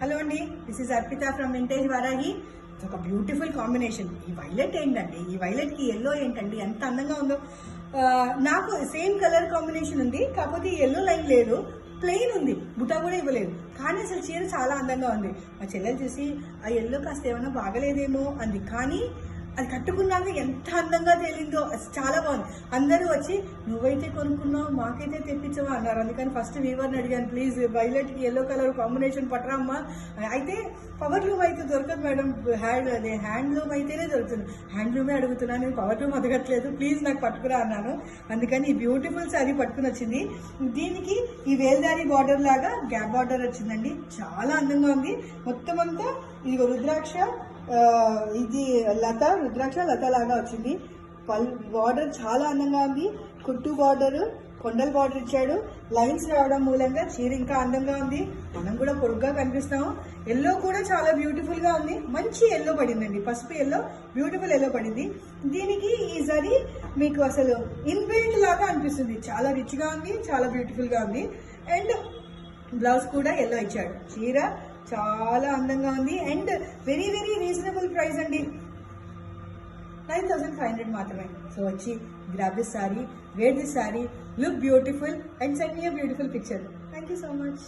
Hello అండి, this is Arpita from vintage Varahi. ఒక beautiful combination. ఈ వైలెట్ ఏంటండి, ఈ వైలెట్ కి ఎల్లో ఏంటండి, ఎంత అందంగా ఉందో. నాకు సేమ్ కలర్ కాంబినేషన్ ఉంది, కాకపోతే ఈ ఎల్లో లైన్ లేదు, ప్లెయిన్ ఉంది, బుటా కూడా ఇవ్వలేదు. కానీ అసలు చీర చాలా అందంగా ఉంది. మా చెల్లెలు చూసి ఆ ఎల్లో కాస్త ఏమైనా బాగలేదేమో అంది, కానీ అది కట్టుకున్నాక ఎంత అందంగా తేలిందో, చాలా బాగుంది. అందరూ వచ్చి నువ్వైతే కొనుక్కున్నావు, మాకైతే తెప్పించవా అన్నారు. అందుకని ఫస్ట్ వీవర్ని అడిగాను, ప్లీజ్ వైలెట్కి ఎల్లో కలర్ కాంబినేషన్ పట్టరామ్మా. అయితే పవర్ లూమ్ అయితే దొరకదు మేడం, హ్యాండ్లూమ్ అయితేనే దొరుకుతుంది. హ్యాండ్లూమే అడుగుతున్నాను, నేను పవర్ లూమ్ అడగట్లేదు, ప్లీజ్ నాకు పట్టుకురా అన్నాను. అందుకని ఈ బ్యూటిఫుల్ శారీ పట్టుకుని వచ్చింది. దీనికి ఈ వేల్దారి బార్డర్ లాగా గ్యాప్ బార్డర్ వచ్చిందండి, చాలా అందంగా ఉంది. మొత్తం అంతా ఇది రుద్రాక్ష, ఇది రుద్రాక్ష లత లాగా వచ్చింది. బార్డర్ చాలా అందంగా ఉంది. కుట్టు బార్డర్, కొండల బార్డర్ ఇచ్చాడు. లైన్స్ రావడం మూలంగా చీర ఇంకా అందంగా ఉంది. మనం కూడా పొడుగ్గా కనిపిస్తాము. ఎల్లో కూడా చాలా బ్యూటిఫుల్ గా ఉంది. మంచి ఎల్లో పడిందండి, పసుపు ఎల్లో, బ్యూటిఫుల్ ఎల్లో పడింది. దీనికి ఈ జరీ మీకు అసలు ఇన్బిల్ట్ లాగా అనిపిస్తుంది. చాలా రిచ్ గా ఉంది, చాలా బ్యూటిఫుల్ గా ఉంది. అండ్ బ్లౌజ్ కూడా ఎల్లో ఇచ్చాడు. చీర చాలా అందంగా ఉంది and very very reasonable price అండి, 9,500 మాత్రమే. సో వచ్చి grab this sari, wear this sari, look beautiful and send me a beautiful picture. Thank you so much.